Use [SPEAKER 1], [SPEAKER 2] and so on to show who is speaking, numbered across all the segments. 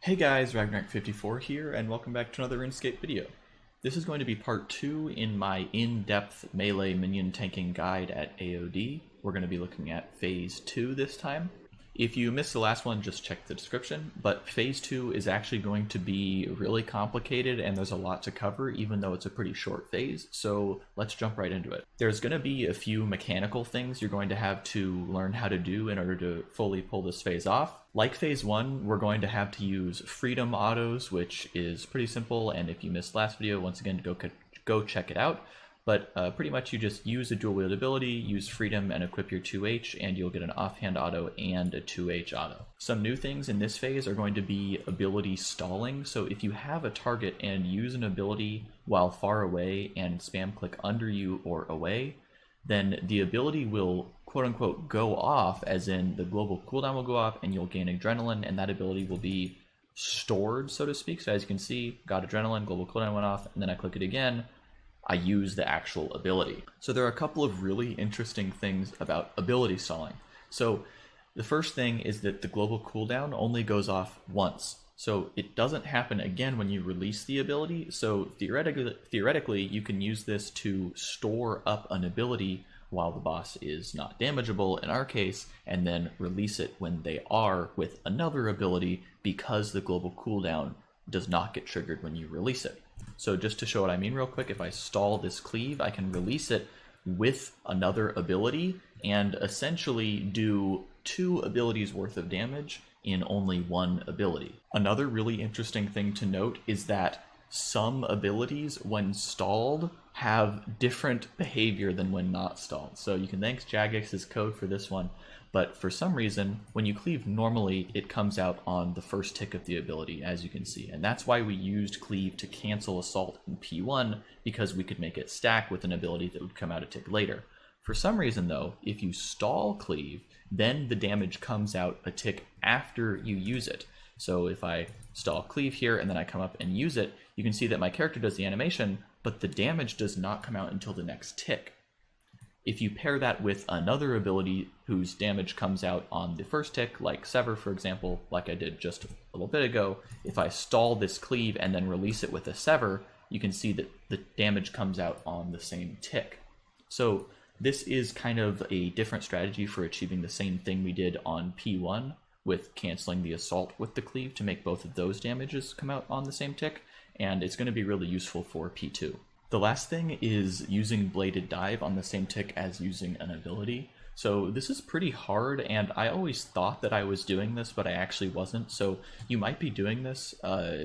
[SPEAKER 1] Hey guys, Ragnarok54 here, and welcome back to another RuneScape video. This is going to be part 2 in my in-depth melee minion tanking guide at AOD. We're going to be looking at Phase 2 this time. If you missed the last one, just check the description, but Phase 2 is actually going to be really complicated and there's a lot to cover even though it's a pretty short phase, so let's jump right into it. There's going to be a few mechanical things you're going to have to learn how to do in order to fully pull this phase off. Like Phase 1, we're going to have to use Freedom Autos, which is pretty simple, and if you missed last video, once again, go check it out. But pretty much you just use a dual wield ability, use Freedom, and equip your 2H, and you'll get an offhand auto and a 2H auto. Some new things in this phase are going to be ability stalling. So if you have a target and use an ability while far away and spam click under you or away, then the ability will quote-unquote go off, as in the global cooldown will go off and you'll gain adrenaline, and that ability will be stored, so to speak. So as you can see, got adrenaline, global cooldown went off, and then I click it again, I use the actual ability. So there are a couple of really interesting things about ability stalling. So the first thing is that the global cooldown only goes off once. So it doesn't happen again when you release the ability. So theoretically, you can use this to store up an ability while the boss is not damageable in our case, and then release it when they are with another ability, because the global cooldown does not get triggered when you release it. So just to show what I mean real quick, if I stall this cleave, I can release it with another ability and essentially do 2 abilities worth of damage in only 1 ability. Another really interesting thing to note is that some abilities, when stalled, have different behavior than when not stalled. So you can thank Jagex's code for this one, but for some reason, when you cleave normally, it comes out on the first tick of the ability, as you can see. And that's why we used cleave to cancel assault in P1, because we could make it stack with an ability that would come out a tick later. For some reason though, if you stall cleave, then the damage comes out a tick after you use it. So if I stall cleave here and then I come up and use it, you can see that my character does the animation, but the damage does not come out until the next tick. If you pair that with another ability whose damage comes out on the first tick, like Sever for example, like I did just a little bit ago, if I stall this cleave and then release it with a Sever, you can see that the damage comes out on the same tick. So this is kind of a different strategy for achieving the same thing we did on P1 with canceling the assault with the cleave to make both of those damages come out on the same tick, and it's going to be really useful for P2. The last thing is using Bladed Dive on the same tick as using an ability. So this is pretty hard, and I always thought that I was doing this, but I actually wasn't. So you might be doing this,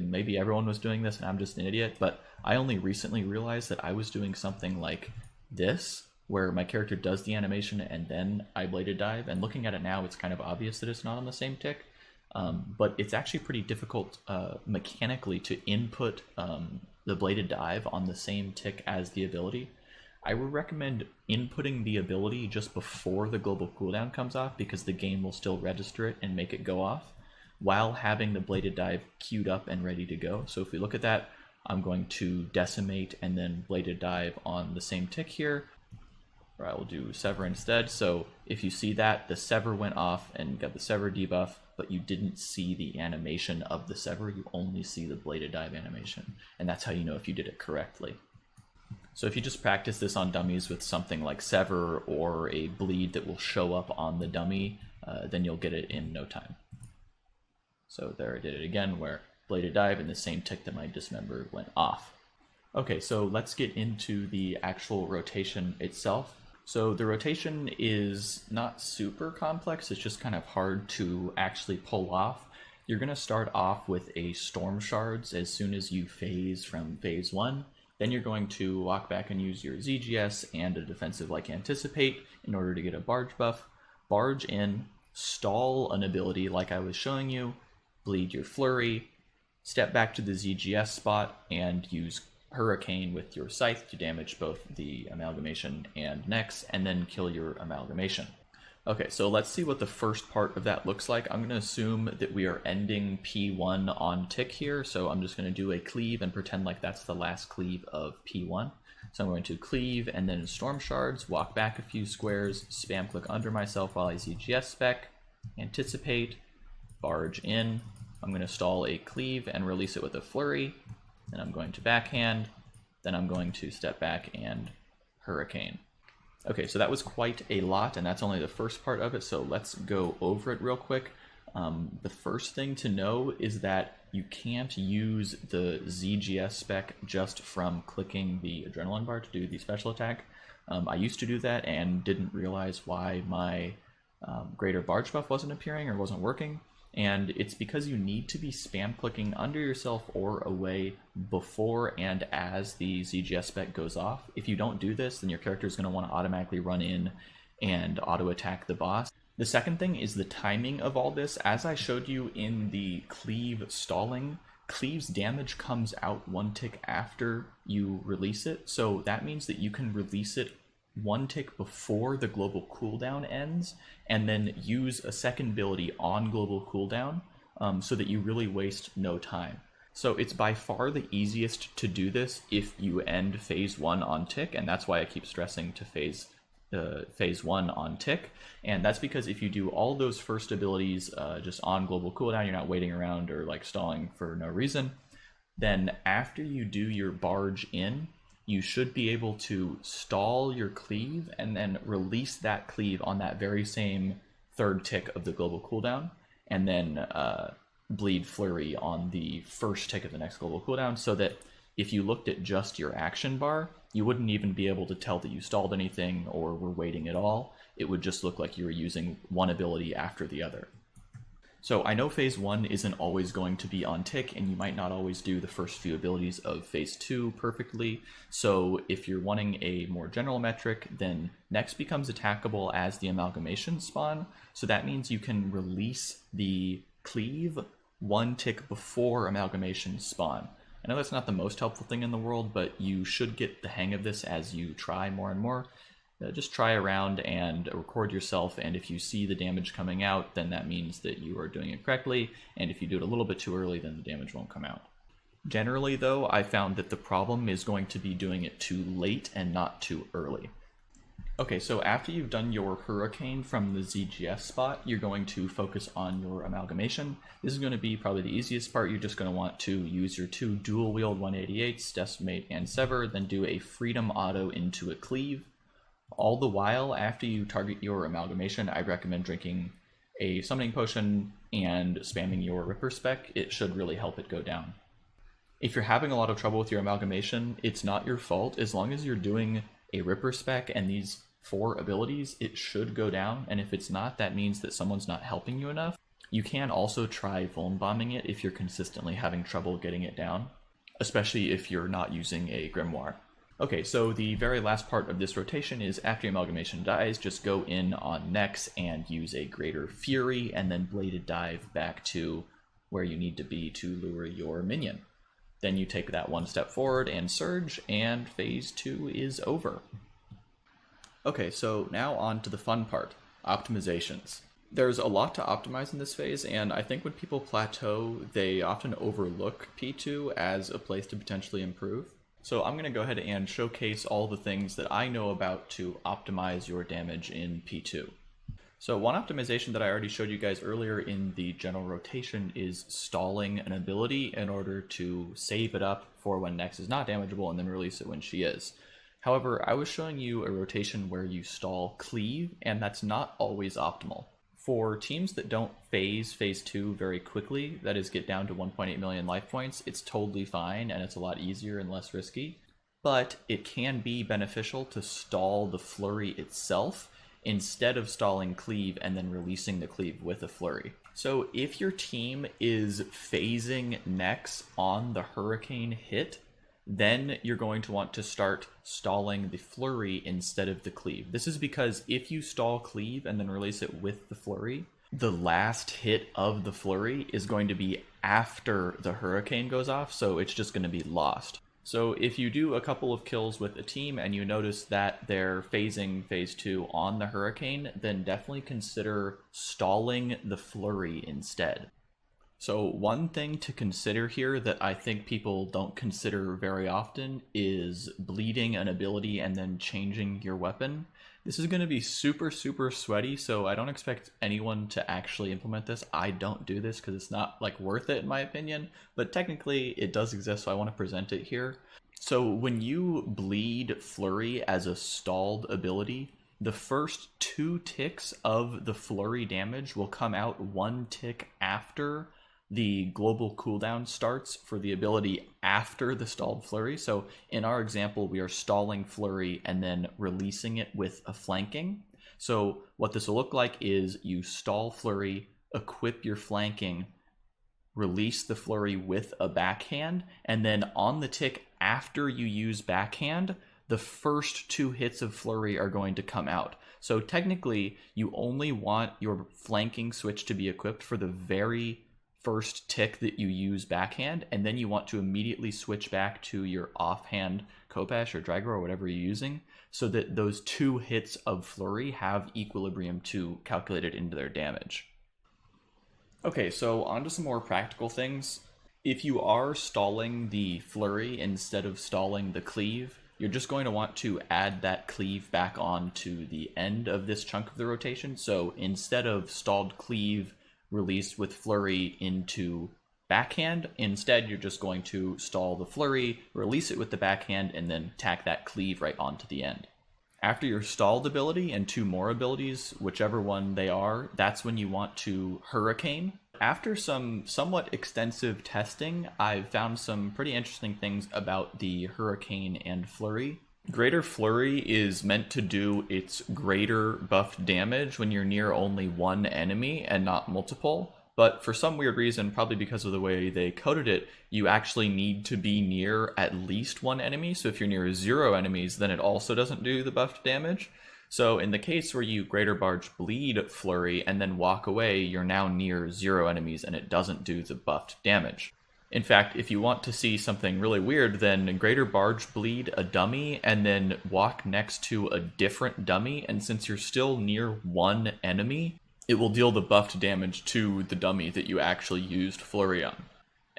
[SPEAKER 1] maybe everyone was doing this and I'm just an idiot, but I only recently realized that I was doing something like this, where my character does the animation and then I Bladed Dive, and looking at it now, it's kind of obvious that it's not on the same tick. But it's actually pretty difficult mechanically to input the Bladed Dive on the same tick as the ability. I would recommend inputting the ability just before the global cooldown comes off, because the game will still register it and make it go off, while having the Bladed Dive queued up and ready to go. So if we look at that, I'm going to Decimate and then Bladed Dive on the same tick here, or I will do Sever instead. So if you see that, the Sever went off and got the Sever debuff, but you didn't see the animation of the Sever, you only see the Bladed Dive animation. And that's how you know if you did it correctly. So if you just practice this on dummies with something like Sever or a bleed that will show up on the dummy, then you'll get it in no time. So there I did it again, where Bladed Dive in the same tick that my Dismember went off. Okay, so let's get into the actual rotation itself. So the rotation is not super complex, it's just kind of hard to actually pull off. You're going to start off with a Storm Shards as soon as you phase from Phase 1. Then you're going to walk back and use your ZGS and a defensive like Anticipate in order to get a Barge buff. Barge in, stall an ability like I was showing you, bleed your Flurry, step back to the ZGS spot and use Hurricane with your Scythe to damage both the Amalgamation and Nex, and then kill your Amalgamation. Okay, so let's see what the first part of that looks like. I'm going to assume that we are ending P1 on tick here, so I'm just going to do a cleave and pretend like that's the last cleave of P1. So I'm going to cleave and then Storm Shards, walk back a few squares, spam click under myself while I ZGS spec, Anticipate, barge in, I'm going to stall a cleave and release it with a flurry. Then I'm going to backhand. Then I'm going to step back and hurricane. Okay, so that was quite a lot, and that's only the first part of it, so let's go over it real quick. The first thing to know is that you can't use the ZGS spec just from clicking the adrenaline bar to do the special attack. I used to do that and didn't realize why my greater barge buff wasn't appearing or wasn't working. And it's because you need to be spam clicking under yourself or away before and as the ZGS spec goes off. If you don't do this, then your character is going to want to automatically run in and auto attack the boss. The second thing is the timing of all this. As I showed you in the cleave stalling, cleave's damage comes out one tick after you release it. So that means that you can release it one tick before the global cooldown ends, and then use a second ability on global cooldown so that you really waste no time. So it's by far the easiest to do this if you end phase 1 on tick, and that's why I keep stressing to phase 1 on tick. And that's because if you do all those first abilities just on global cooldown, you're not waiting around or like stalling for no reason, then after you do your barge in, you should be able to stall your cleave and then release that cleave on that very same third tick of the global cooldown, and then bleed flurry on the first tick of the next global cooldown, so that if you looked at just your action bar, you wouldn't even be able to tell that you stalled anything or were waiting at all. It would just look like you were using one ability after the other. So I know phase 1 isn't always going to be on tick, and you might not always do the first few abilities of phase 2 perfectly. So if you're wanting a more general metric, then next becomes attackable as the amalgamation spawn. So that means you can release the cleave one tick before amalgamation spawn. I know that's not the most helpful thing in the world, but you should get the hang of this as you try more and more. Just try around and record yourself, and if you see the damage coming out, then that means that you are doing it correctly, and if you do it a little bit too early, then the damage won't come out. Generally though, I found that the problem is going to be doing it too late and not too early. Okay, so after you've done your hurricane from the ZGS spot, you're going to focus on your amalgamation. This is going to be probably the easiest part. You're just going to want to use your 2 dual wield 188s, decimate and sever, then do a freedom auto into a cleave. All the while, after you target your amalgamation, I recommend drinking a summoning potion and spamming your Ripper spec. It should really help it go down. If you're having a lot of trouble with your amalgamation, it's not your fault. As long as you're doing a Ripper spec and these 4 abilities, it should go down. And if it's not, that means that someone's not helping you enough. You can also try vuln bombing it if you're consistently having trouble getting it down, especially if you're not using a grimoire. Okay, so the very last part of this rotation is after your amalgamation dies, just go in on Nex and use a greater fury and then bladed dive back to where you need to be to lure your minion. Then you take that one step forward and surge, and phase 2 is over. Okay, so now on to the fun part, optimizations. There's a lot to optimize in this phase, and I think when people plateau, they often overlook P2 as a place to potentially improve. So I'm going to go ahead and showcase all the things that I know about to optimize your damage in P2. So one optimization that I already showed you guys earlier in the general rotation is stalling an ability in order to save it up for when Nex is not damageable and then release it when she is. However, I was showing you a rotation where you stall cleave, and that's not always optimal. For teams that don't phase 2 very quickly, that is get down to 1.8 million life points, it's totally fine and it's a lot easier and less risky. But it can be beneficial to stall the flurry itself instead of stalling cleave and then releasing the cleave with a flurry. So if your team is phasing Nex on the hurricane hit, then you're going to want to start stalling the flurry instead of the cleave. This is because if you stall cleave and then release it with the flurry, the last hit of the flurry is going to be after the hurricane goes off, so it's just going to be lost. So if you do a couple of kills with a team and you notice that they're phasing phase 2 on the hurricane, then definitely consider stalling the flurry instead. So one thing to consider here that I think people don't consider very often is bleeding an ability and then changing your weapon. This is going to be super, super sweaty, so I don't expect anyone to actually implement this. I don't do this because it's not like worth it in my opinion, but technically it does exist, so I want to present it here. So when you bleed Flurry as a stalled ability, the first 2 ticks of the Flurry damage will come out 1 tick after the global cooldown starts for the ability after the stalled Flurry. So in our example, we are stalling Flurry and then releasing it with a flanking. So what this will look like is you stall Flurry, equip your flanking, release the Flurry with a backhand, and then on the tick after you use backhand, the first 2 hits of Flurry are going to come out. So technically, you only want your flanking switch to be equipped for the very first tick that you use backhand, and then you want to immediately switch back to your offhand Khopesh or Drago or whatever you're using, so that those 2 hits of Flurry have equilibrium 2 calculated into their damage. Okay, so on to some more practical things. If you are stalling the Flurry instead of stalling the cleave, you're just going to want to add that cleave back on to the end of this chunk of the rotation. So instead of stalled cleave released with Flurry into backhand, instead you're just going to stall the Flurry, release it with the backhand, and then tack that cleave right onto the end. After your stalled ability and 2 more abilities, whichever one they are, that's when you want to Hurricane. After some somewhat extensive testing, I've found some pretty interesting things about the Hurricane and Flurry. Greater Flurry is meant to do its greater buffed damage when you're near only 1 enemy and not multiple, but for some weird reason, probably because of the way they coded it, you actually need to be near at least 1 enemy. So if you're near 0 enemies, then it also doesn't do the buffed damage. So in the case where you Greater Barge bleed Flurry and then walk away, you're now near 0 enemies and it doesn't do the buffed damage. In fact, if you want to see something really weird, then Greater Barge bleed a dummy and then walk next to a different dummy, and since you're still near 1 enemy, it will deal the buffed damage to the dummy that you actually used Flurry on.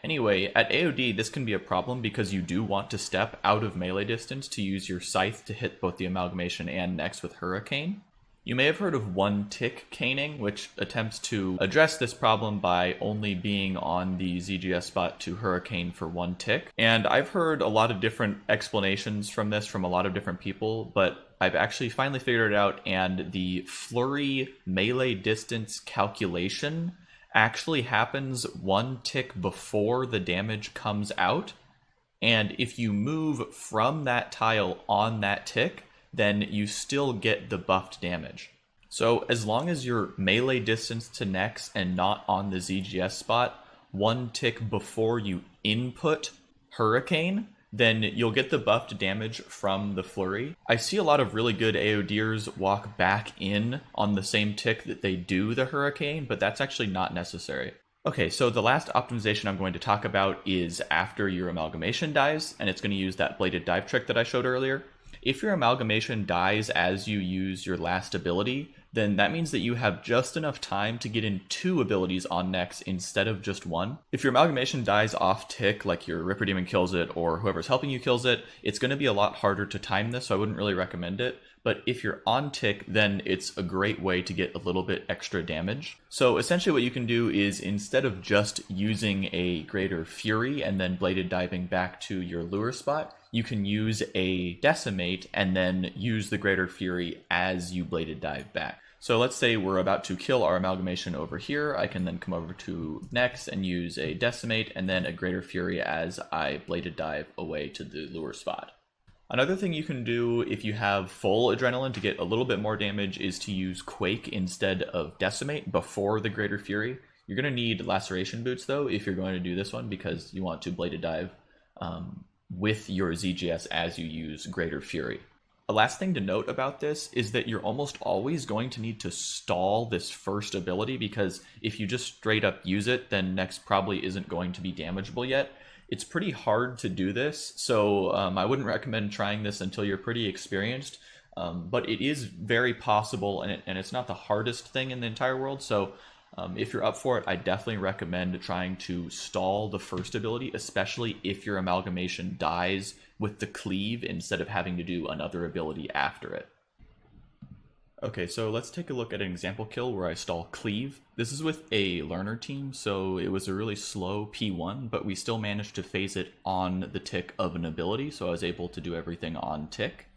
[SPEAKER 1] Anyway, at AOD, this can be a problem because you do want to step out of melee distance to use your scythe to hit both the Amalgamation and next with Hurricane. You may have heard of 1-tick caning, which attempts to address this problem by only being on the ZGS spot to Hurricane for 1 tick. And I've heard a lot of different explanations from this from a lot of different people, but I've actually finally figured it out, and the Flurry melee distance calculation actually happens 1 tick before the damage comes out. And if you move from that tile on that tick, then you still get the buffed damage. So as long as you're melee distance to next and not on the ZGS spot 1 tick before you input Hurricane, then you'll get the buffed damage from the Flurry. I see a lot of really good AODers walk back in on the same tick that they do the Hurricane, but that's actually not necessary. Okay, so the last optimization I'm going to talk about is after your Amalgamation dies, and it's going to use that bladed dive trick that I showed earlier. If your Amalgamation dies as you use your last ability, then that means that you have just enough time to get in 2 abilities on next instead of just 1. If your Amalgamation dies off tick, like your Ripper Demon kills it or whoever's helping you kills it, it's going to be a lot harder to time this, so I wouldn't really recommend it. But if you're on tick, then it's a great way to get a little bit extra damage. So essentially what you can do is, instead of just using a Greater Fury and then bladed diving back to your lure spot, you can use a Decimate and then use the Greater Fury as you bladed dive back. So let's say we're about to kill our Amalgamation over here. I can then come over to next and use a Decimate and then a Greater Fury as I bladed dive away to the lure spot. Another thing you can do if you have full Adrenaline to get a little bit more damage is to use Quake instead of Decimate before the Greater Fury. You're going to need Laceration Boots though if you're going to do this one, because you want to bladed dive with your ZGS as you use Greater Fury. A last thing to note about this is that you're almost always going to need to stall this first ability, because if you just straight up use it, then next probably isn't going to be damageable yet. It's pretty hard to do this, so I wouldn't recommend trying this until you're pretty experienced, but it is very possible, and it's not the hardest thing in the entire world, so If you're up for it, I definitely recommend trying to stall the first ability, especially if your amalgamation dies with the cleave instead of having to do another ability after it. Okay, so let's take a look at an example kill where I stall cleave. This is with a learner team, so it was a really slow P1, but we still managed to phase it on the tick of an ability, so I was able to do everything on tick.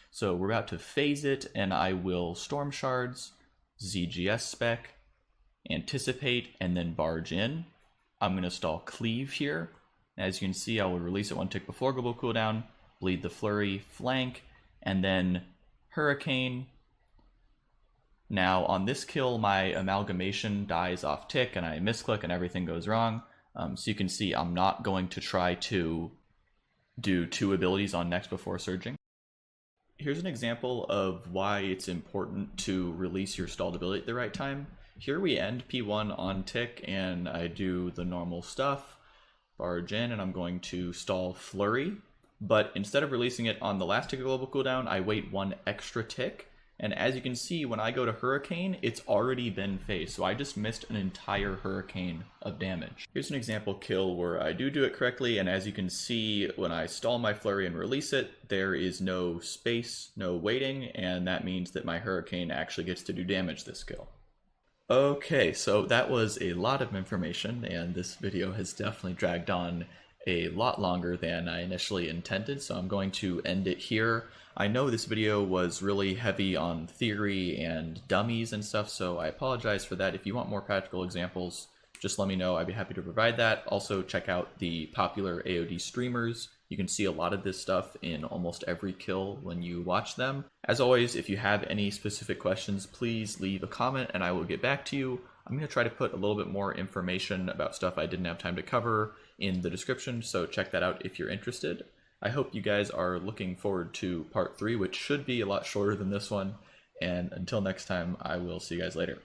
[SPEAKER 1] So we're about to phase it, and I will Storm Shards, ZGS spec, Anticipate, and then barge in. I'm going to stall cleave here. As you can see, I will release it one tick before global cooldown, bleed the flurry, flank, and then hurricane. Now on this kill, my amalgamation dies off tick and I misclick and everything goes wrong. So you can see I'm not going to try to do 2 abilities on next before surging. Here's an example of why it's important to release your stalled ability at the right time. Here we end P1 on tick and I do the normal stuff, barge in, and I'm going to stall flurry. But instead of releasing it on the last tick of global cooldown, I wait 1 extra tick. And as you can see, when I go to Hurricane, it's already been phased. So I just missed an entire Hurricane of damage. Here's an example kill where I do it correctly. And as you can see, when I stall my Flurry and release it, there is no space, no waiting. And that means that my Hurricane actually gets to do damage this kill. Okay, so that was a lot of information. And this video has definitely dragged on a lot longer than I initially intended. So I'm going to end it here. I know this video was really heavy on theory and dummies and stuff, so I apologize for that. If you want more practical examples, just let me know. I'd be happy to provide that. Also, check out the popular AOD streamers. You can see a lot of this stuff in almost every kill when you watch them. As always, if you have any specific questions, please leave a comment and I will get back to you. I'm going to try to put a little bit more information about stuff I didn't have time to cover in the description, so check that out if you're interested. I hope you guys are looking forward to part 3, which should be a lot shorter than this one. And until next time, I will see you guys later.